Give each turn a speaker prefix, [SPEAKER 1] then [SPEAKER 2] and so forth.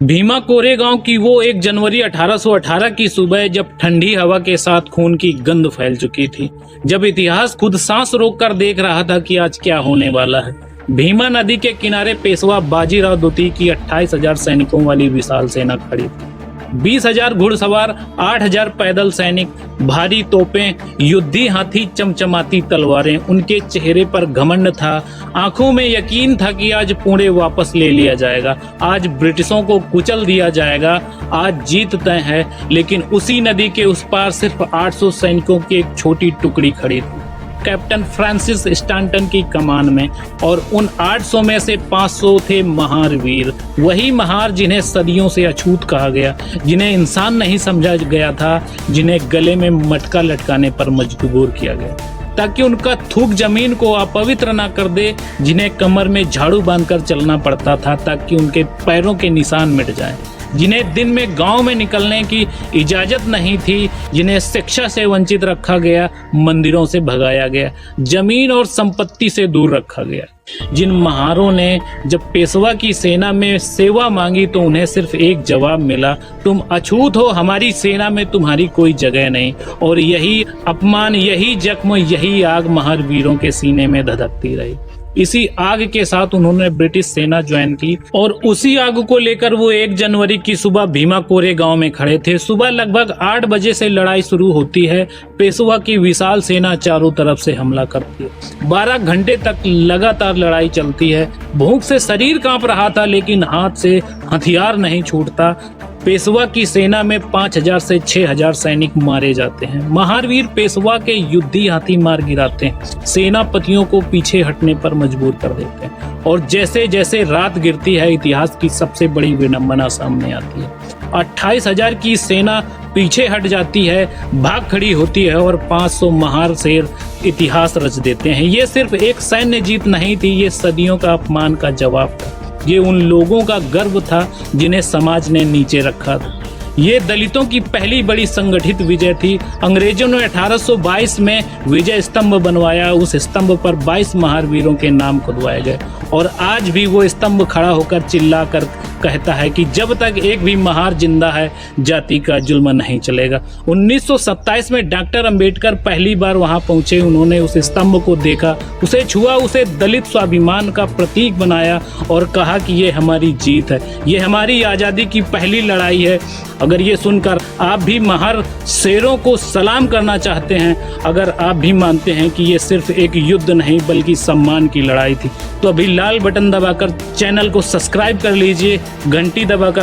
[SPEAKER 1] भीमा कोरेगांव की वो 1 जनवरी 1818 की सुबह, जब ठंडी हवा के साथ खून की गंध फैल चुकी थी, जब इतिहास खुद सांस रोककर देख रहा था कि आज क्या होने वाला है। भीमा नदी के किनारे पेशवा बाजीराव द्वितीय की 28,000 सैनिकों वाली विशाल सेना खड़ी थी। 20,000 घुड़सवार, 8,000 पैदल सैनिक, भारी तोपें, युद्धी हाथी, चमचमाती तलवारें। उनके चेहरे पर घमंड था, आंखों में यकीन था कि आज पुणे वापस ले लिया जाएगा, आज ब्रिटिशों को कुचल दिया जाएगा, आज जीत तय है। लेकिन उसी नदी के उस पार सिर्फ 800 सैनिकों की एक छोटी टुकड़ी खड़ी थी, कैप्टन फ्रांसिस स्टैंटन की कमान में। और उन 800 में से 500 थे महार वीर, वही महार जिन्हें सदियों से अछूत कहा गया, जिन्हें इंसान नहीं समझा गया था, जिन्हें गले में मटका लटकाने पर मजबूर किया गया ताकि उनका थूक जमीन को अपवित्र ना कर दे, जिन्हें कमर में झाड़ू बांधकर चलना पड़ता था ताकि उनके पैरों के निशान मिट जाएं, जिन्हें दिन में गांव में निकलने की इजाजत नहीं थी, जिन्हें शिक्षा से वंचित रखा गया, मंदिरों से भगाया गया, जमीन और संपत्ति से दूर रखा गया। जिन महारों ने जब पेशवा की सेना में सेवा मांगी तो उन्हें सिर्फ एक जवाब मिला, तुम अछूत हो, हमारी सेना में तुम्हारी कोई जगह नहीं। और यही अपमान, यही जख्म, यही आग महार वीरों के सीने में धधकती रही। इसी आग के साथ उन्होंने ब्रिटिश सेना ज्वाइन की और उसी आग को लेकर वो 1 जनवरी की सुबह भीमा कोरेगांव में खड़े थे। सुबह लगभग 8 बजे से लड़ाई शुरू होती है। पेशवा की विशाल सेना चारों तरफ से हमला करती है। 12 घंटे तक लगातार लड़ाई चलती है। भूख से शरीर कांप रहा था, लेकिन हाथ से हथियार नहीं छूटता। पेशवा की सेना में 5,000 से 6,000 सैनिक मारे जाते हैं। महारवीर पेशवा के युद्धी हाथी मार गिराते हैं, सेनापतियों को पीछे हटने पर मजबूर कर देते हैं। और जैसे जैसे रात गिरती है, इतिहास की सबसे बड़ी विडंबना सामने आती है। 28,000 की सेना पीछे हट जाती है, भाग खड़ी होती है और 500 महार शेर इतिहास रच देते हैं। ये सिर्फ एक सैन्य जीत नहीं थी, ये सदियों का अपमान का जवाब था। ये उन लोगों का गर्व था जिन्हें समाज ने नीचे रखा था। ये दलितों की पहली बड़ी संगठित विजय थी। अंग्रेजों ने 1822 में विजय स्तंभ बनवाया। उस स्तंभ पर 22 महारवीरों के नाम खुदवाए गए और आज भी वो स्तंभ खड़ा होकर चिल्लाकर कहता है कि जब तक एक भी महार जिंदा है, जाति का जुल्म नहीं चलेगा। 1927 में डॉक्टर अंबेडकर पहली बार वहां पहुंचे। उन्होंने उस स्तंभ को देखा, उसे छुआ, उसे दलित स्वाभिमान का प्रतीक बनाया और कहा कि ये हमारी जीत है, ये हमारी आज़ादी की पहली लड़ाई है। अगर ये सुनकर आप भी महार शेरों को सलाम करना चाहते हैं, अगर आप भी मानते हैं कि ये सिर्फ एक युद्ध नहीं बल्कि सम्मान की लड़ाई थी, तो अभी लाल बटन दबाकर चैनल को सब्सक्राइब कर लीजिए, घंटी दबाकर